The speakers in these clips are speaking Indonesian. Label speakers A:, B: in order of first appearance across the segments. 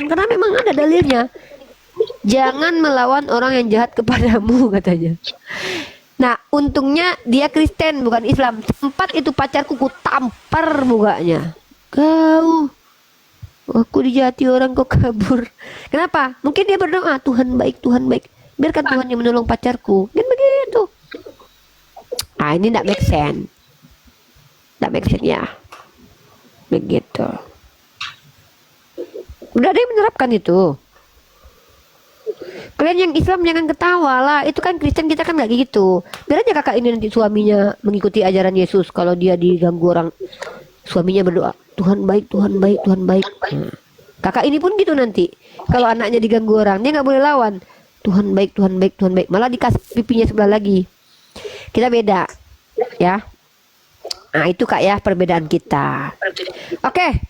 A: Islam karena memang ada dalilnya. Jangan melawan orang yang jahat kepadamu katanya. Nah, untungnya dia Kristen bukan Islam. Sempat itu pacarku ku tampar mukanya. Kau, aku dijahati orang kok kabur. Kenapa? Mungkin dia berdoa, Tuhan baik, Tuhan baik. Biarkan Tuhan yang menolong pacarku. Kan begitu. Ah, ini tidak make sense. Tidak make sense ya. Begitu. Udah ada yang menerapkan itu. Kalian yang Islam jangan ketawa lah. Itu kan Kristen, kita kan nggak gitu. Biar aja kakak ini nanti suaminya mengikuti ajaran Yesus. Kalau dia diganggu orang, suaminya berdoa, Tuhan baik, Tuhan baik, Tuhan baik. Nah, kakak ini pun gitu nanti. Kalau anaknya diganggu orang, dia nggak boleh lawan. Tuhan baik, Tuhan baik, Tuhan baik. Malah dikasih pipinya sebelah lagi. Kita beda, ya. Nah itu kak ya perbedaan kita. Oke,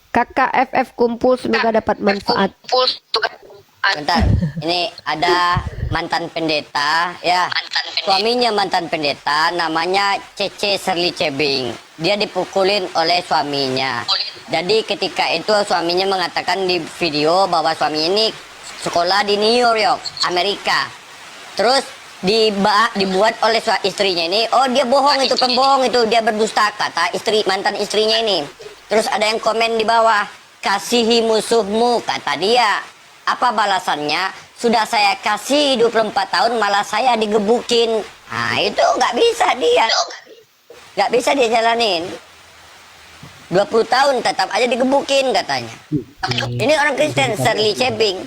A: kakak FF kumpul semoga dapat manfaat.
B: Bentar, ini ada mantan pendeta, ya. Suaminya mantan pendeta, namanya Cece Serli Cebing. Dia dipukulin oleh suaminya. Jadi ketika itu suaminya mengatakan di video bahwa suami ini sekolah di New York, Amerika. Terus dibuat oleh istrinya ini, oh dia bohong, itu pembohong, itu dia berdusta, kata mantan istrinya ini. Terus ada yang komen di bawah, kasihi musuhmu, kata dia. Apa balasannya? Sudah saya kasih 24 tahun malah saya digebukin. Nah itu nggak bisa dia. Nggak bisa dia jalanin. 20 tahun tetap aja digebukin katanya. Ini orang Kristen, Serli Cebing.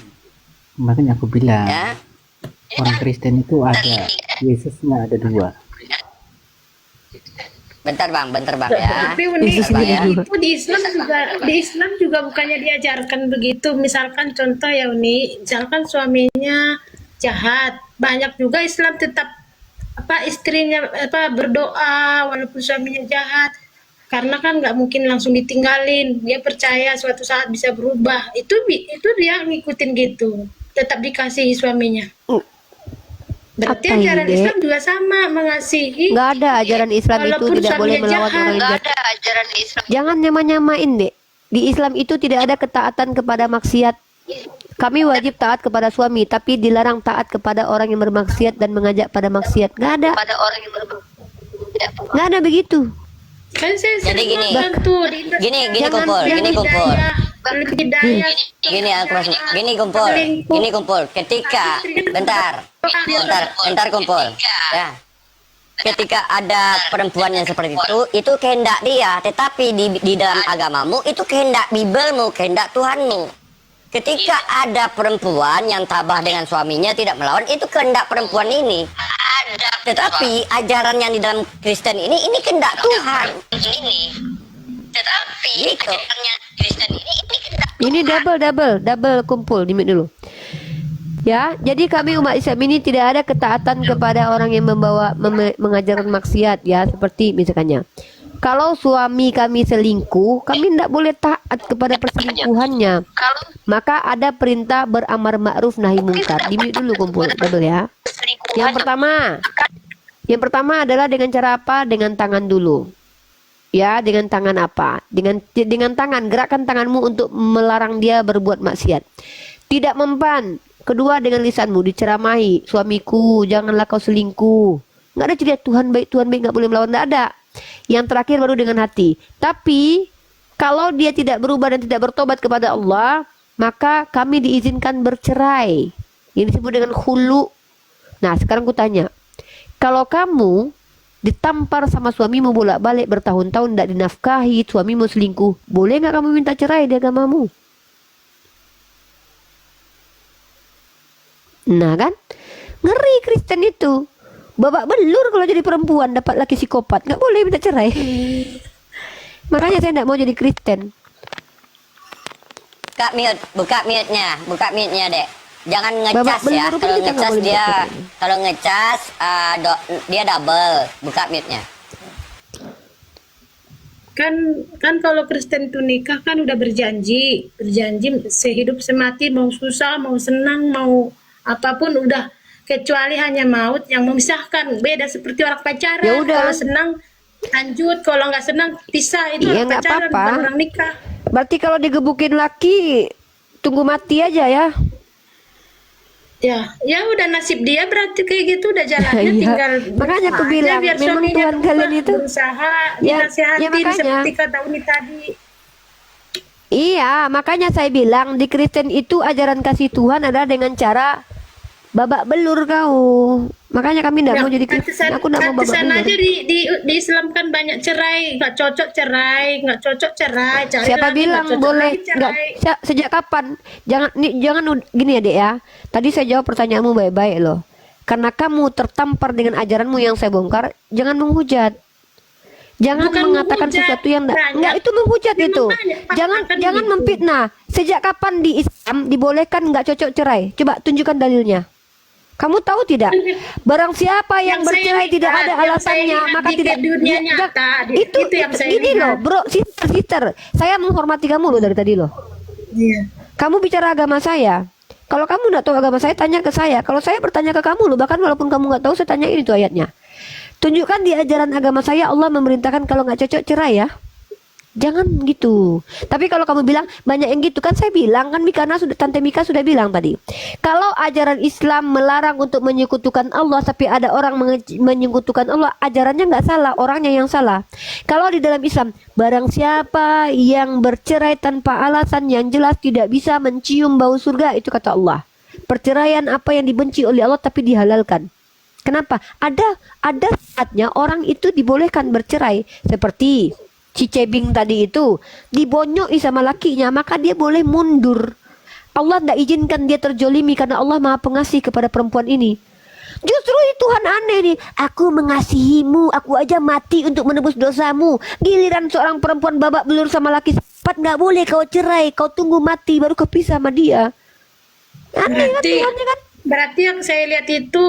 C: Makanya aku bilang,
B: Ya.
C: orang Kristen itu ada, Yesusnya ada dua.
B: Bentar bang ya.
D: Tapi Uni,
B: Ya.
D: itu di Islam juga bukannya diajarkan begitu. Misalkan contoh ya Uni, misalkan suaminya jahat, banyak juga Islam tetap istrinya berdoa walaupun suaminya jahat, karena kan nggak mungkin langsung ditinggalin. Dia percaya suatu saat bisa berubah. Itu dia ngikutin gitu, tetap dikasihi suaminya. Berarti
A: Apa
D: ajaran
A: ini, Dek?
D: Islam juga sama, mengasihi.
A: Nggak ada ajaran Islam itu
D: walaupun
A: tidak boleh
D: suaminya
A: melawan
D: jahat.
A: orang yang jahat. Jangan nyamain dek. Di Islam itu tidak ada ketaatan kepada maksiat. Kami wajib taat kepada suami, tapi dilarang taat kepada orang yang bermaksiat dan mengajak pada maksiat. Nggak ada. Nggak ada begitu.
D: Kan saya
B: Jadi
D: sering
B: gini.
D: nonton tuh di
B: Gini
D: Jangan
B: kumpul,
D: yang
B: gini kumpul.
D: hidayah, hidayah.
B: Gini kumpul. Ketika bentar kumpul. Ya. Ketika ada perempuan yang seperti itu kehendak dia, tetapi di dalam agamamu itu kehendak Bibelmu, kehendak Tuhanmu. Ketika ada perempuan yang tabah dengan suaminya tidak melawan, itu kehendak perempuan ini. Tetapi ajaran yang di dalam Kristen ini kehendak Tuhan. Tetapi ajarannya Kristen ini kehendak
A: Ini double kumpul di mute dulu. Ya, jadi kami umat Islam ini tidak ada ketaatan kepada orang yang mengajarkan maksiat ya, seperti misalnya kalau suami kami selingkuh, kami tidak boleh taat kepada perselingkuhannya. Maka ada perintah beramar ma'ruf nahi mungkar. Di mute dulu kumpul, double ya. Yang pertama adalah dengan cara apa? Dengan tangan dulu. Ya, dengan tangan apa? Dengan tangan, gerakkan tanganmu untuk melarang dia berbuat maksiat. Tidak mempan. Kedua, dengan lisanmu diceramahi, suamiku janganlah kau selingkuh. Nggak ada cerita Tuhan baik nggak boleh melawan, nggak ada. Yang terakhir baru dengan hati. Tapi kalau dia tidak berubah dan tidak bertobat kepada Allah, maka kami diizinkan bercerai. Ini disebut dengan khulu. Nah sekarang ku tanya, kalau kamu ditampar sama suamimu bolak-balik bertahun-tahun tidak dinafkahi, suamimu selingkuh, boleh nggak kamu minta cerai di agamamu? Nah kan, ngeri Kristen itu. Babak belur kalau jadi perempuan dapat laki psikopat, nggak boleh minta cerai. Makanya saya nggak mau jadi Kristen.
B: buka mute-nya dek. Jangan
A: Babak
B: ngecas ya.
A: belur pun
B: Kalau
A: kita nggak
B: ngecas
A: boleh
B: dia,
A: minta cerai.
B: kalau ngecas dia double. Buka mute-nya.
D: Kan kalau Kristen tuh nikah kan udah berjanji sehidup semati, mau susah mau senang mau apapun udah, kecuali hanya maut yang memisahkan. Beda seperti orang pacaran.
A: Ya udah.
D: Kalau senang lanjut, kalau nggak senang pisah. Itu
A: Iya,
D: orang
A: nggak
D: pacaran
A: apa-apa.
D: bukan orang nikah.
A: Berarti kalau digebukin laki, tunggu mati aja ya.
D: Ya, ya udah nasib dia berarti kayak gitu udah jalannya
A: Iya.
D: tinggal
A: Makanya aku
D: aja
A: bilang,
D: biar
A: memang
D: suaminya
A: Tuhan
D: berubah,
A: kalian itu
D: berusaha
A: ya,
D: dinasihatin
A: ya makanya.
D: seperti kata Uni tadi.
A: Iya, makanya saya bilang di Kristen itu ajaran kasih Tuhan adalah dengan cara babak belur kau. Makanya kami tidak
D: Ya,
A: mau jadi Kristen. Aku tidak mau babak
D: pantesan
A: belur.
D: aja di Islam kan banyak cerai, nggak cocok cerai, nggak cocok cerai, cari
A: Siapa
D: lagi,
A: bilang
D: nggak cocok
A: boleh?
D: lagi
A: Enggak.
D: cerai.
A: Sejak kapan? Jangan gini ya, Dek ya. Tadi saya jawab pertanyaanmu baik-baik loh. Karena kamu tertampar dengan ajaranmu yang saya bongkar, jangan menghujat. Jangan
D: Bukan
A: mengatakan
D: menghujat,
A: sesuatu yang
D: banyak.
A: enggak, itu menghujat
D: Memang
A: itu.
D: banyak fakta
A: Jangan
D: kan
A: jangan
D: gitu.
A: memfitnah. Sejak kapan di Islam dibolehkan enggak cocok cerai? Coba tunjukkan dalilnya. Kamu tahu tidak? Barang siapa yang
D: Yang saya
A: bercerai tidak
D: lihat,
A: ada
D: yang saya
A: alasannya,
D: lihat
A: maka
D: di
A: tidak
D: dunia
A: dia-
D: nyata,
A: itu
D: itu yang saya
A: gini
D: lihat.
A: loh, bro, sister. Saya menghormati kamu loh dari tadi loh.
D: Iya.
A: Kamu bicara agama saya. Kalau kamu nggak tahu agama saya, tanya ke saya. Kalau saya bertanya ke kamu loh, bahkan walaupun kamu nggak tahu, saya tanya ini tuh ayatnya. Tunjukkan di ajaran agama saya Allah memerintahkan kalau nggak cocok cerai ya. Jangan gitu. Tapi kalau kamu bilang banyak yang gitu kan saya bilang kan Tante Mika sudah bilang tadi. Kalau ajaran Islam melarang untuk menyekutukan Allah tapi ada orang menyekutukan Allah, ajarannya nggak salah, orangnya yang salah. Kalau di dalam Islam barang siapa yang bercerai tanpa alasan yang jelas tidak bisa mencium bau surga, itu kata Allah. Perceraian apa yang dibenci oleh Allah tapi dihalalkan. Kenapa? Ada saatnya orang itu dibolehkan bercerai seperti si Cebing tadi itu dibonyoi sama lakinya, maka dia boleh mundur. Allah tidak izinkan dia terjolimi karena Allah maha pengasih kepada perempuan ini. Justru Tuhan aneh nih. Aku mengasihimu, aku aja mati untuk menebus dosamu. Giliran seorang perempuan babak belur sama laki sempat, nggak boleh kau cerai, kau tunggu mati baru kau pisah sama dia. Aneh kan
D: Berarti
A: Tuhannya kan?
D: berarti yang saya lihat itu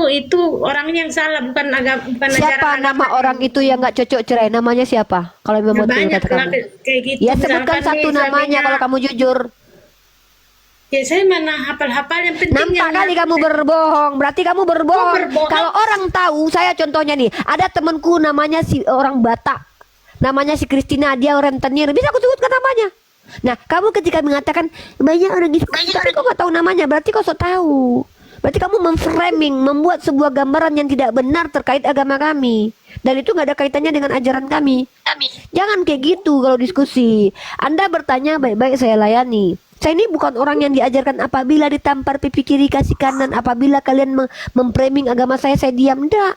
D: orangnya yang salah, bukan agama, bukan
A: Siapa
D: ajaran
A: nama
D: agama.
A: orang itu yang nggak cocok cerai? Namanya siapa? Kalau memang
D: Ya,
A: betul
D: banyak
A: kata
D: lah
A: kamu.
D: kayak gitu.
A: Ya
D: Misalkan
A: sebutkan
D: nih
A: satu namanya
D: suaminya-
A: kalau kamu jujur.
D: Ya saya mana hafal-hafal, yang penting
A: Nampak
D: yang
A: kali kamu berbohong. Berarti kamu berbohong.
D: berbohong?
A: Kalau orang tahu, saya contohnya nih, ada temanku namanya si orang Batak. Namanya si Kristina, dia rentenir. Bisa aku sebutkan namanya. Nah, kamu ketika mengatakan banyak orang gitu, tapi kau nggak tahu namanya, berarti kau sok tahu. Berarti kamu memframing, membuat sebuah gambaran yang tidak benar terkait agama kami. Dan itu nggak ada kaitannya dengan ajaran kami. Jangan kayak gitu kalau diskusi. Anda bertanya baik-baik saya layani. Saya ini bukan orang yang diajarkan apabila ditampar pipi kiri kasih kanan. Apabila kalian memframing agama saya diam. Enggak.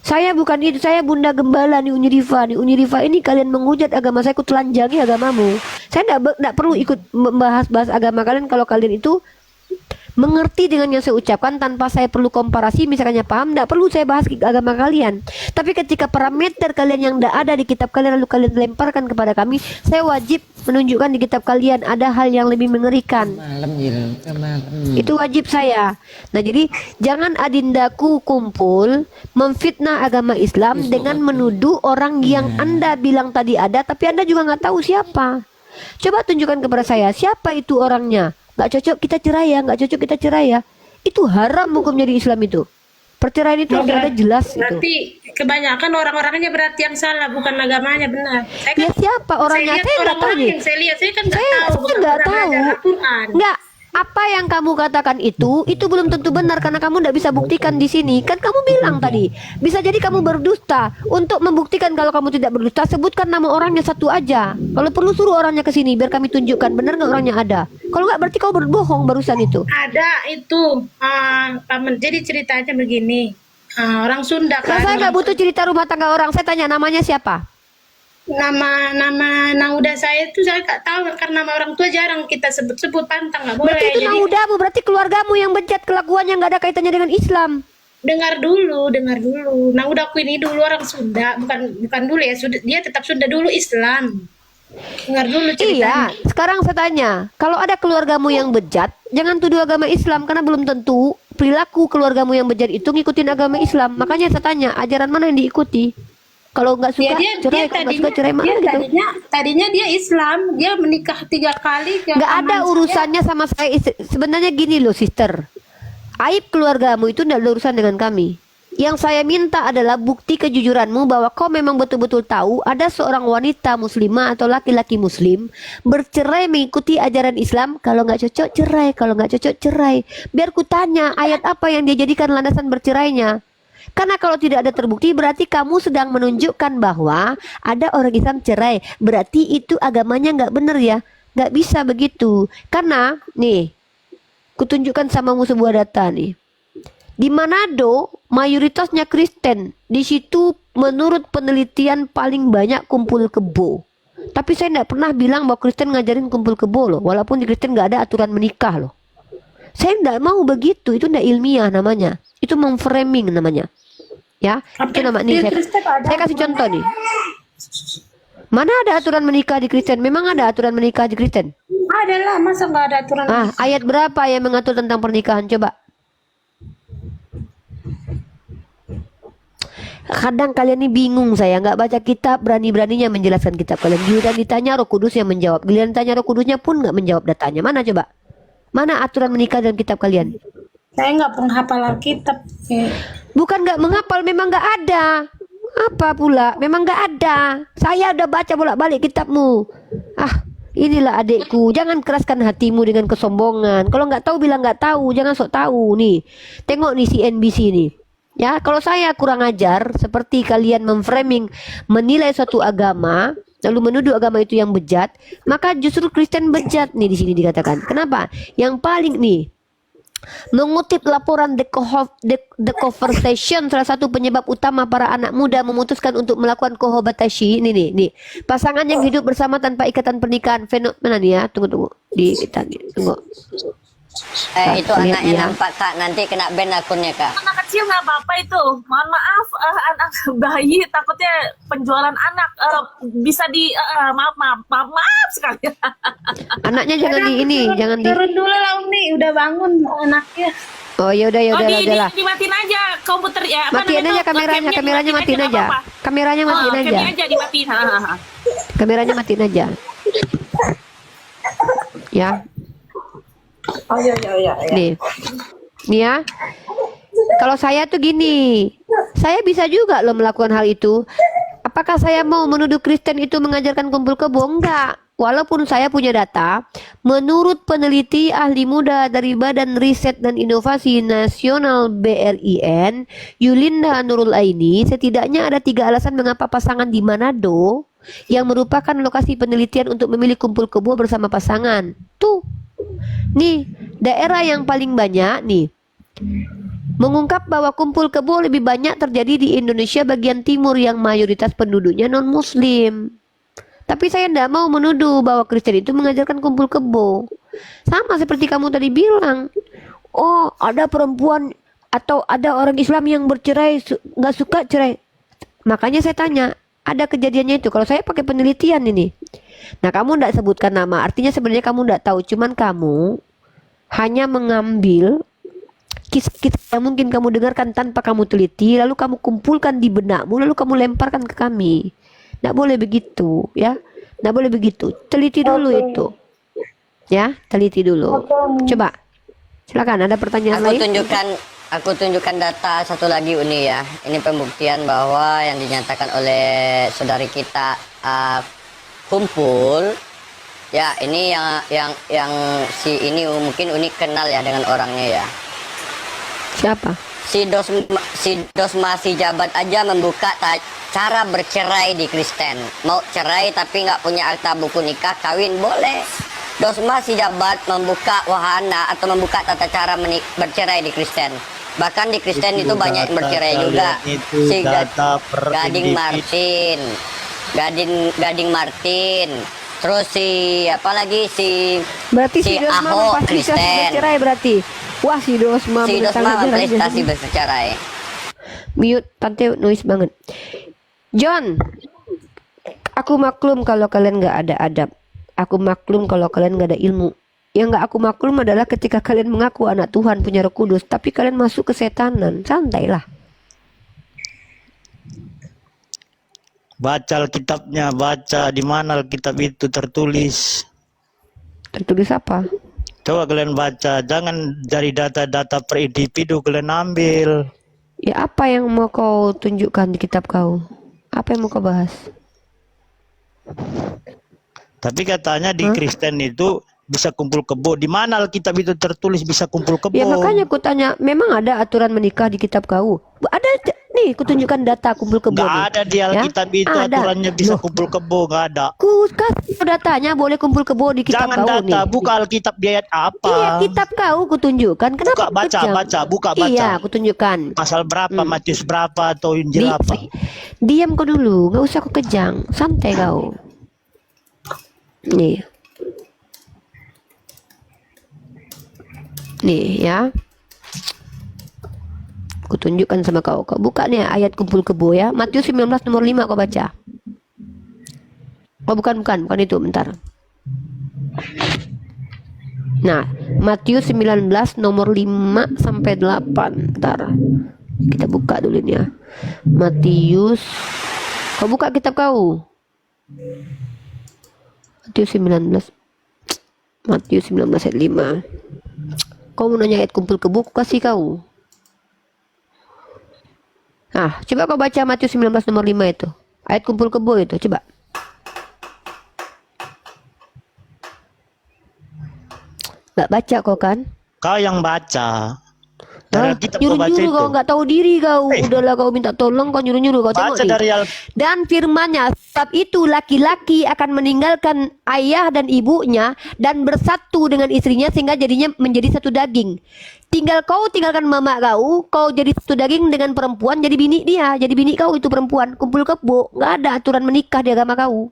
A: Saya bukan itu. Saya Bunda Gembala nih Unyirifa. Nih Unyirifa ini kalian menghujat agama saya, ikut telanjangi agamamu. Saya enggak perlu ikut membahas-bahas agama kalian kalau kalian itu mengerti dengan yang saya ucapkan tanpa saya perlu komparasi, misalnya paham, tidak perlu saya bahas agama kalian. Tapi ketika parameter kalian yang tidak ada di kitab kalian lalu kalian lemparkan kepada kami, saya wajib menunjukkan di kitab kalian ada hal yang lebih mengerikan. Itu wajib saya. Nah jadi jangan adindaku kumpul memfitnah agama Islam dengan menuduh orang yang Anda bilang tadi ada, tapi Anda juga nggak tahu siapa. Coba tunjukkan kepada saya siapa itu orangnya. Nggak cocok kita cerai ya, nggak cocok kita cerai ya. Itu haram hukumnya di Islam itu. Perceraian itu harus ada jelas itu.
D: Berarti kebanyakan orang-orangnya berarti yang salah, bukan agamanya, benar. Saya
A: Ya siapa orangnya?
D: lihat
A: Saya nggak tahu
D: orang-orang
A: nih.
D: yang saya lihat, saya kan nggak
A: Saya
D: tahu, bukan
A: nggak
D: orang
A: tahu.
D: ajar Al-Quran.
A: Nggak. Apa yang kamu katakan itu belum tentu benar karena kamu tidak bisa buktikan di sini. Kan kamu bilang tadi, bisa jadi kamu berdusta. Untuk membuktikan kalau kamu tidak berdusta, sebutkan nama orangnya satu aja. Kalau perlu suruh orangnya ke sini biar kami tunjukkan benar nggak orangnya ada. Kalau nggak berarti kau berbohong barusan itu.
D: Ada itu, paman. Jadi ceritanya begini, orang Sunda
A: Nah,
D: kan.
A: saya nggak butuh cerita rumah tangga orang. Saya tanya namanya siapa.
D: Nama nauda saya itu saya nggak tahu karena nama orang tua jarang kita sebut-sebut, pantang nggak boleh.
A: Berarti itu
D: Jadi
A: naudamu, berarti keluargamu yang bejat kelakuannya nggak ada kaitannya dengan Islam.
D: dengar dulu. Naudaku ini dulu orang Sunda, bukan dulu ya. Dia tetap Sunda dulu Islam. Dengar dulu ceritanya.
A: Iya, sekarang saya tanya, kalau ada keluargamu yang bejat, jangan tuduh agama Islam karena belum tentu perilaku keluargamu yang bejat itu ngikutin agama Islam. Makanya saya tanya, ajaran mana yang diikuti? Kalau nggak suka
D: Ya,
A: cerai, kalau nggak suka cerai mana gitu?
D: tadinya dia Islam, dia menikah 3 kali.
A: Nggak ada urusannya sama saya. Sebenarnya gini loh, sister. Aib keluargamu itu nggak ada urusan dengan kami. Yang saya minta adalah bukti kejujuranmu bahwa kau memang betul-betul tahu ada seorang wanita muslimah atau laki-laki muslim bercerai mengikuti ajaran Islam. Kalau nggak cocok cerai, kalau nggak cocok cerai. Biar ku tanya ayat apa yang dia jadikan landasan bercerainya. Karena kalau tidak ada terbukti berarti kamu sedang menunjukkan bahwa ada orang Islam cerai. Berarti itu agamanya nggak benar ya. Nggak bisa begitu. Karena nih, kutunjukkan samamu sebuah data nih. Di Manado mayoritasnya Kristen. Di situ menurut penelitian paling banyak kumpul kebo. Tapi saya tidak pernah bilang bahwa Kristen ngajarin kumpul kebo loh. Walaupun di Kristen nggak ada aturan menikah loh. Saya tidak mau begitu. Itu tidak ilmiah namanya. Itu memframing namanya. Ya, itu nama nih. Saya kasih contoh nih. Mana ada aturan menikah di Kristen? Memang ada aturan menikah di Kristen.
D: Ada lah, masa nggak ada aturan?
A: Ayat berapa yang mengatur tentang pernikahan? Coba. Kadang kalian ini bingung, saya nggak baca kitab, berani-beraninya menjelaskan kitab kalian. Giliran ditanya Roh Kudus yang menjawab. Giliran ditanya Roh Kudusnya pun nggak menjawab datanya. Mana coba? Mana aturan menikah dalam kitab kalian?
D: Saya nggak penghafal Alkitab.
A: Bukan nggak menghafal, memang nggak ada. Apa pula? Memang nggak ada. Saya udah baca bolak-balik kitabmu. Inilah adikku. Jangan keraskan hatimu dengan kesombongan. Kalau nggak tahu bilang nggak tahu. Jangan sok tahu nih. Tengok nih CNBC nih. Ya, kalau saya kurang ajar seperti kalian memframing menilai suatu agama lalu menuduh agama itu yang bejat, maka justru Kristen bejat nih di sini dikatakan. Kenapa? Yang paling nih mengutip laporan The Conversation, salah satu penyebab utama para anak muda memutuskan untuk melakukan kohobatashi ini nih. Pasangan yang hidup bersama tanpa ikatan pernikahan fenomena nih ya. Tunggu di kita nih. Tunggu.
B: Itu anaknya nampak Kak, nanti kena ban akunnya Kak.
E: Anak kecil nggak apa-apa itu. Mohon maaf, anak bayi takutnya penjualan anak bisa di maaf sekali.
A: Anaknya jangan di ini, jangan di.
D: Turun dulu lah Umi, udah bangun anaknya.
A: Oh ya udah lah.
E: Dimatiin aja komputer ya.
A: Matiin aja kameranya matiin aja. Kameranya matiin aja.
E: Kameranya aja dimatiin.
A: Kameranya matiin aja. Ya.
E: Oh iya.
A: Nih ya. Kalau saya tuh gini, saya bisa juga loh melakukan hal itu. Apakah saya mau menuduh Kristen itu mengajarkan kumpul kebo? Enggak. Walaupun saya punya data, menurut peneliti ahli muda dari Badan Riset dan Inovasi Nasional BRIN, Yulinda Nurul Aini, setidaknya ada 3 alasan mengapa pasangan di Manado yang merupakan lokasi penelitian untuk memilih kumpul kebo bersama pasangan. Tuh. Nih, daerah yang paling banyak nih mengungkap bahwa kumpul kebo lebih banyak terjadi di Indonesia bagian timur yang mayoritas penduduknya non-muslim. Tapi saya tidak mau menuduh bahwa Kristen itu mengajarkan kumpul kebo. Sama seperti kamu tadi bilang. Oh, ada perempuan atau ada orang Islam yang bercerai, nggak suka cerai. Makanya saya tanya, ada kejadiannya itu. Kalau saya pakai penelitian ini. Nah, kamu tidak sebutkan nama. Artinya sebenarnya kamu tidak tahu. Cuman kamu hanya mengambil kisah-kisah yang mungkin kamu dengarkan tanpa kamu teliti, lalu kamu kumpulkan di benakmu, lalu kamu lemparkan ke kami. Tidak boleh begitu, ya. Tidak boleh begitu. Teliti dulu itu, ya. Teliti dulu. Coba, silakan. Ada pertanyaan lain?
B: Aku tunjukkan data satu lagi Uni ya. Ini pembuktian bahwa yang dinyatakan oleh saudari kita kumpul. Ya, ini yang si ini mungkin Uni kenal ya dengan orangnya ya.
A: Siapa?
B: Si Dosma si Jabat aja membuka cara bercerai di Kristen. Mau cerai tapi nggak punya akta buku nikah, kawin boleh. Dosma si Jabat membuka wahana atau membuka tata cara bercerai di Kristen. Bahkan di Kristen itu banyak yang bercerai juga. Si Gading Martin, Gading Martin. Terus si apa lagi si
A: berarti si
B: Ahok Kristen.
A: Bercerai berarti. Wah, si Dosma
B: prestasi bercerai.
A: Mute, tante noise banget. John, aku maklum kalau kalian nggak ada adab. Aku maklum kalau kalian nggak ada ilmu. Yang nggak aku maklum adalah ketika kalian mengaku anak Tuhan punya Roh Kudus, tapi kalian masuk ke setanan. Santailah.
F: Baca Alkitabnya, baca di mana Alkitab itu tertulis.
A: Tertulis apa?
F: Coba kalian baca, jangan dari data-data per individu kalian ambil.
A: Ya apa yang mau kau tunjukkan di kitab kau? Apa yang mau kau bahas?
F: Tapi katanya di Kristen itu bisa kumpul kebo. Di mana Alkitab itu tertulis bisa kumpul kebo?
A: Ya makanya aku tanya, memang ada aturan menikah di kitab kau? Ada nih, aku tunjukkan data kumpul kebo
F: Nggak
A: nih.
F: ada di Alkitab itu
A: Ada.
F: aturannya bisa
A: Loh,
F: kumpul kebo, nggak ada.
A: ku kasih datanya boleh kumpul kebo di kitab
F: Jangan
A: kau
F: data,
A: nih.
F: buka Alkitab di ayat apa?
A: Iya, kitab kau ku tunjukkan. Kenapa
F: Buka, baca,
A: kejam?
F: baca, buka, baca.
A: Iya, aku tunjukkan.
F: Pasal berapa, Matius berapa, atau Injil apa?
A: Diam kau dulu, nggak usah kau kejang, santai kau. Nih, ya. Aku tunjukkan sama kau. Kau buka nih ayat kumpul kebo ya. Matius 19 nomor 5 kau baca. Oh bukan itu, bentar. Nah, Matius 19 nomor 5 sampai 8. Bentar. Kita buka dulu nih ya. Matius. Kau buka kitab kau. Matius 19 ayat 5. Kau mau nanya ayat kumpul kebo, aku kasih kau. Nah, coba kau baca Matius 19 nomor 5 itu. Ayat kumpul kebo itu, coba. Gak baca kau kan?
F: Kau yang baca. Dari Alkitab kau baca
A: Nyuruh-nyuruh
F: itu.
A: kau nggak tahu diri kau. Udahlah kau minta tolong, kau nyuruh-nyuruh kau tengok
F: Baca
A: nih.
F: dari
A: Dan firman-Nya, sebab itu laki-laki akan meninggalkan ayah dan ibunya dan bersatu dengan istrinya sehingga jadinya menjadi satu daging. Tinggalkan mama kau jadi satu daging dengan perempuan, jadi bini dia, jadi bini kau itu perempuan. Kumpul kebo, nggak ada aturan menikah di agama kau.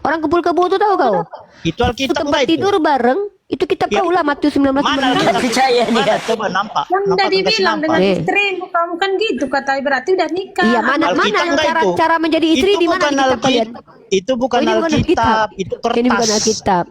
A: Orang kumpul kebo itu tahu kau?
F: itu Alkitab
A: Tempat
F: nggak itu?
A: tidur bareng, itu kitab
F: Ya.
A: kau lah Matius 19
F: Mana
A: nomor 5.
F: Alkitab? Mana? Coba nampak.
D: Kan udah
F: Nampak, kasih
D: dibilang
F: nampak.
D: dengan
A: Eh.
D: istrimu, kamu kan gitu katanya, berarti udah nikah.
A: Iya, mana
F: Alkitab
A: yang
F: nggak itu?
A: cara menjadi istri
F: Itu
A: di mana
F: bukan
A: di kitab kalian?
F: Itu bukan
A: Oh, ini bukan
F: Alkitab, itu kertas.
A: Ini bukan Alkitab.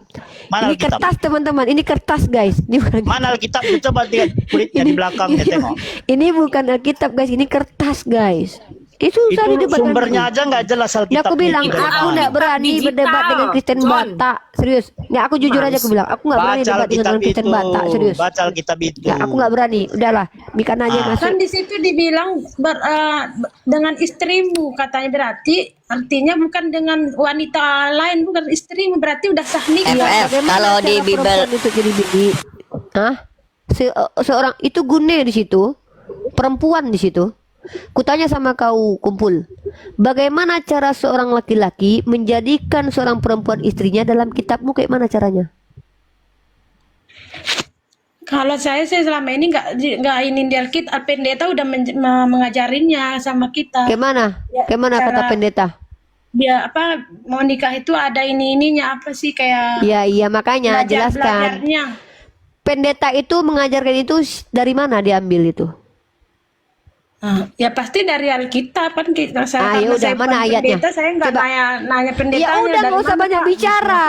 F: Mana
A: Ini
F: Alkitab?
A: kertas teman-teman, ini kertas guys. Ini bukan
F: Mana Alkitab? Coba lihat kulitnya di belakangnya, tengok.
A: ini bukan Alkitab guys, ini kertas guys. Itu
F: Itu
A: susah didebat.
F: sumbernya aja nggak jelas
A: Ya
F: Alkitab.
A: aku bilang
F: itu.
A: aku nggak berani
E: Digital,
A: berdebat dengan Kristen
E: John.
A: Batak, serius. Nggak, aku jujur aja aku bilang aku nggak berani
F: Baca
A: debat dengan
F: Alkitab
A: orang Kristen
F: itu.
A: Batak, serius.
F: Baca Alkitab itu.
A: Ya aku nggak berani. Udahlah, Mikan aja yang masuk.
D: Kan di situ dibilang dengan istrimu katanya, berarti artinya bukan dengan wanita lain, bukan istrimu, berarti udah sah nikah.
B: FF, kalau di
A: cara
B: Bible
A: perempuan itu jadi bini? Hah? Seorang itu gune di situ, perempuan di situ. Kutanya sama kau kumpul, bagaimana cara seorang laki-laki menjadikan seorang perempuan istrinya dalam kitabmu, kayak mana caranya?
D: Kalau saya sih selama ini nggak ini di Alkitab, pendeta udah mengajarinya sama kita.
A: Kayak mana?
D: Ya,
A: Kayak mana kata
D: cara-
A: pendeta?
D: Dia apa mau nikah itu ada ininya apa sih kayak
A: Iya makanya jelaskan.
D: belajarnya.
A: Pendeta itu mengajarkan itu dari mana diambil itu?
D: Nah, ya pasti dari Alkitab kan kita.
A: Ah, ya
D: karena
A: udah,
D: saya
A: mana
D: bukan
A: ayatnya?
D: pendeta, saya nggak
A: Coba.
D: nanya pendetanya.
A: Ya udah
D: dari
A: nggak usah
D: mana,
A: banyak
D: Pak?
A: bicara.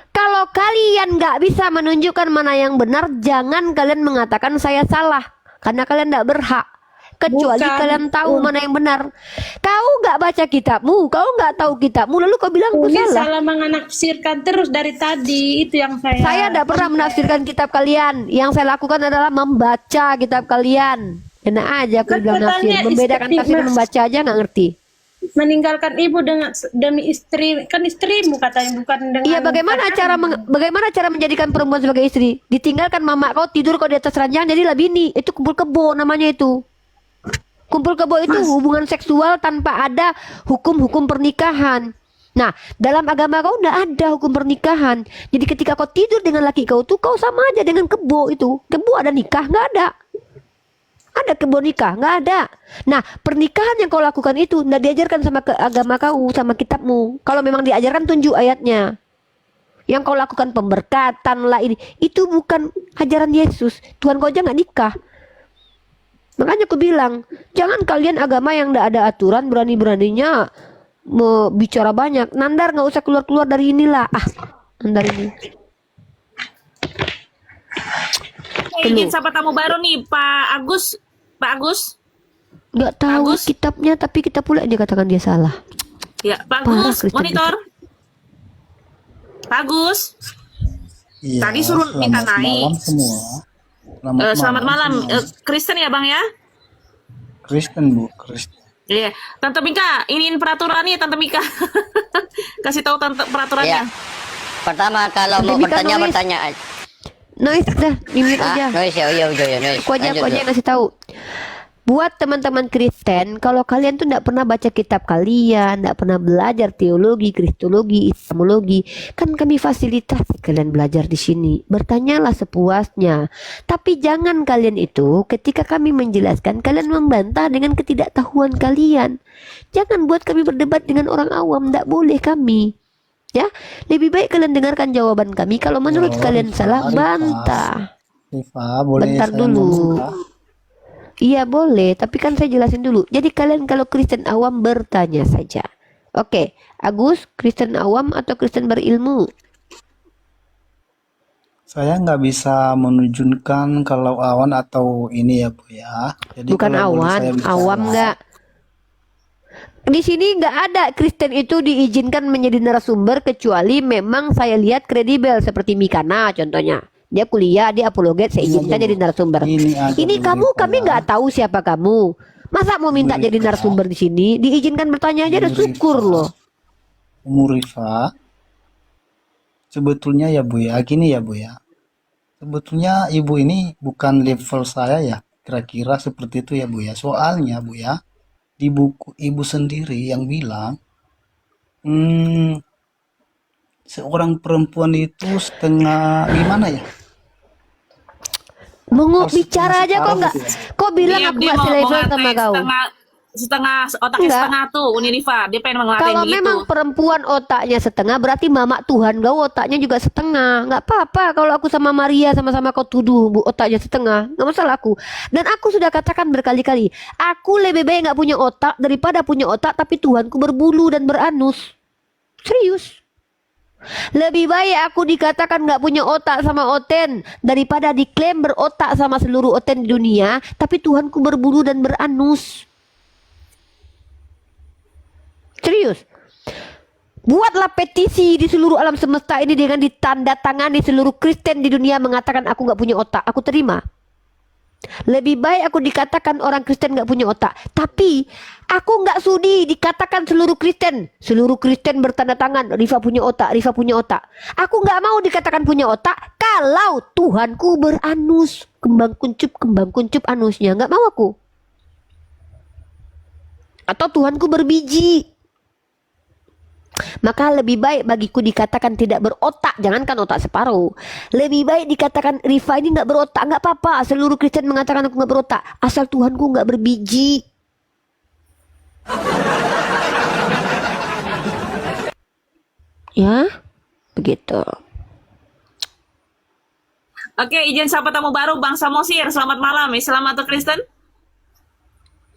A: Kalau kalian nggak bisa menunjukkan mana yang benar, jangan kalian mengatakan saya salah, karena kalian nggak berhak. Kecuali
D: Bukan.
A: kalian tahu mana yang benar. Kau nggak baca kitabmu, kau nggak tahu kitabmu, lalu kau bilang aku
D: Ini
A: salah.
D: salah menafsirkan terus dari tadi, itu yang saya.
A: Saya tidak pernah menafsirkan kitab kalian. Yang saya lakukan adalah membaca kitab kalian. Enak aja aku
D: Kan
A: bilang nafsir.
D: katanya
A: Membedakan
D: istri,
A: tafsir dan
D: Mas.
A: membaca aja nggak ngerti.
D: Meninggalkan ibu demi istri, kan istrimu katanya, bukan dengan.
A: Iya, bagaimana cara menjadikan perempuan sebagai istri? Ditinggalkan mama kau tidur kau di atas ranjang jadilah bini. Itu kumpul kebo namanya itu. Kumpul kebo itu hubungan seksual tanpa ada hukum-hukum pernikahan. Nah, dalam agama kau tidak ada hukum pernikahan. Jadi ketika kau tidur dengan laki kau tuh kau sama aja dengan kebo itu. Kebo ada nikah? Nggak ada. Ada kebo nikah? Nggak ada. Nah, pernikahan yang kau lakukan itu tidak diajarkan sama agama kau, sama kitabmu. Kalau memang diajarkan, tunjuk ayatnya. Yang kau lakukan pemberkatan lah ini, itu bukan ajaran Yesus. Tuhan kau aja nggak nikah. Makanya aku bilang, jangan kalian agama yang tidak ada aturan berani-beraninya mau bicara banyak. Nandar nggak usah keluar-keluar dari inilah. Nandar ini.
E: Izin sapa tamu baru nih, Pak Agus. Pak Agus.
A: Nggak tahu
E: Agus?
A: kitabnya, tapi kita pula dia katakan dia salah.
E: Ya, Pak
A: Pak
E: Agus,
A: Kristen
E: monitor. Pak Agus.
C: Iya,
E: Tadi suruh minta
C: selamat
E: naik.
C: malam semua.
E: Selamat malam.
C: semua.
E: Kristen ya, Bang ya?
G: Kristen Bu, Kristen.
E: Iya, Tante Mika, iniin peraturannya Tante Mika. Kasih tahu Tante
B: Ya.
E: peraturannya.
B: Pertama kalau
A: Tapi
B: mau
A: Mika
B: bertanya
A: nulis.
B: bertanya.
A: Noise dah, mute aja.
B: Noise ya, iya udah ya noise.
A: Aku aja
B: Lanjut,
A: yang ngasih tahu. Buat teman-teman Kristen, kalau kalian tuh nggak pernah baca kitab kalian, nggak pernah belajar teologi, kristologi, islamologi, kan kami fasilitasi kalian belajar di sini. Bertanyalah sepuasnya. Tapi jangan kalian itu ketika kami menjelaskan, kalian membantah dengan ketidaktahuan kalian. Jangan buat kami berdebat dengan orang awam, nggak boleh kami. Ya, lebih baik kalian dengarkan jawaban kami. Kalau menurut kalian salah, bantah.
G: Rifa, boleh
A: Bentar
G: saya
A: dulu.
G: ngomong, Kak?
A: Iya boleh, tapi kan saya jelasin dulu. Jadi kalian kalau Kristen awam bertanya saja. Oke, Agus, Kristen awam atau Kristen berilmu?
G: Saya nggak bisa menunjukkan kalau awan atau ini ya Bu ya. Jadi
A: Bukan
G: kalau boleh
A: awan,
G: saya bicara.
A: awam nggak. Di sini nggak ada Kristen itu diizinkan menjadi narasumber kecuali memang saya lihat kredibel seperti Mikana contohnya. Dia kuliah, dia apologet, saya izinkan jadi narasumber.
G: Ini aja
A: Ini
G: Bu
A: kamu,
G: Rifa
A: kami
G: ya.
A: nggak tahu siapa kamu. Masa mau minta jadi narasumber di sini? Diizinkan bertanya aja, udah syukur loh.
G: Umur Rifa, sebetulnya ya Bu ya, gini ya Bu ya. Sebetulnya Ibu ini bukan level saya ya, kira-kira seperti itu ya Bu ya. Soalnya Bu ya, di buku Ibu sendiri yang bilang, seorang perempuan itu setengah gimana ya?
A: Mau
G: Harus
A: bicara aja kok
G: separuh
A: nggak?
G: gitu ya.
A: Kok bilang
E: Dia
A: aku
E: dia
A: nggak
E: mau
A: selevel
E: ngatain
A: sama kau?
E: setengah otaknya
A: Enggak.
E: setengah tuh Unirifa. Dia pengen ngelatain
A: Kalau
E: gitu.
A: memang perempuan otaknya setengah, berarti mama Tuhan kau otaknya juga setengah. Nggak apa-apa kalau aku sama Maria sama-sama kau tuduh bu otaknya setengah, nggak masalah aku. Dan aku sudah katakan berkali-kali, aku lebih baik nggak punya otak daripada punya otak tapi Tuhanku berbulu dan beranus. Serius. Lebih baik aku dikatakan nggak punya otak sama Oten daripada diklaim berotak sama seluruh Oten di dunia, tapi Tuhanku berbulu dan beranus. Serius. Buatlah petisi di seluruh alam semesta ini dengan ditandatangani seluruh Kristen di dunia mengatakan aku nggak punya otak. Aku terima. Lebih baik aku dikatakan orang Kristen nggak punya otak. Tapi aku nggak sudi dikatakan seluruh Kristen. Seluruh Kristen bertanda tangan. Rifa punya otak, Rifa punya otak. Aku nggak mau dikatakan punya otak kalau Tuhanku beranus. Kembang kuncup anusnya. Nggak mau aku. Atau Tuhanku berbiji. Maka lebih baik bagiku dikatakan tidak berotak, jangankan otak separuh. Lebih baik dikatakan Rifa ini nggak berotak, nggak apa-apa. Seluruh Kristen mengatakan aku nggak berotak, asal Tuhanku nggak berbiji. Ya, begitu.
E: Oke, izin sapa tamu baru Bang Samosir. Selamat malam, Islam atau Kristen?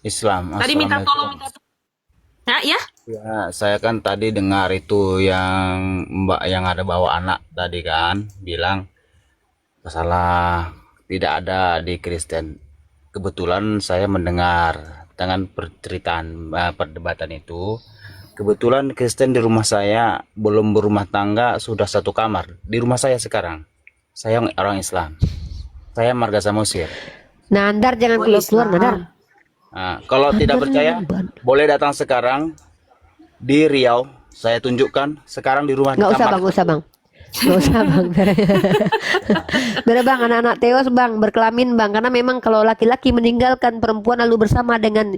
H: Islam.
E: Tadi minta tolong minta ya?
H: Ya, saya kan tadi dengar itu yang Mbak yang ada bawa anak tadi kan bilang masalah tidak ada di Kristen. Kebetulan saya mendengar dengan perceritaan perdebatan itu. Kebetulan Kristen di rumah saya belum berumah tangga sudah satu kamar di rumah saya sekarang. Saya orang Islam. Saya marga Samosir.
A: Nandar jangan keluar-keluar, Nandar.
H: Nah, kalau tidak percaya boleh datang sekarang di Riau. Saya tunjukkan sekarang di rumah.
A: Nggak usah bang, nggak usah bang. Nggak usah bang. Biar bang, anak-anak teos bang berkelamin bang, karena memang kalau laki-laki meninggalkan perempuan lalu bersama dengan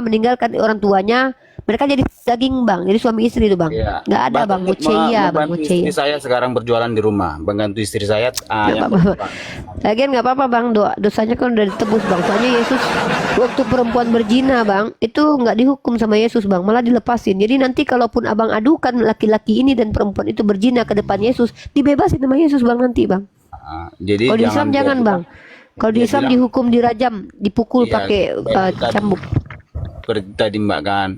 A: meninggalkan orang tuanya, mereka jadi daging bang, jadi suami istri itu bang.
H: Iya.
A: Nggak ada bang, buceya bang,
H: Membantu
A: buceya.
H: istri saya sekarang berjualan di rumah, membantu istri saya.
A: Nggak apa-apa. Lagian nggak apa-apa bang, dosanya kan udah ditebus bang. Soalnya Yesus waktu perempuan berzina bang, itu nggak dihukum sama Yesus bang, malah dilepasin. Jadi nanti kalaupun abang adukan laki-laki ini dan perempuan itu berzina ke depan Yesus, dibebasin sama Yesus bang nanti bang.
H: Jadi
A: Kalau di Islam jangan bang. Kalau di
H: Dia
A: Islam
H: bilang-
A: dihukum dirajam, dipukul
H: Iya,
A: pakai
H: tadi-
A: cambuk.
H: Seperti tadi Mbak kan.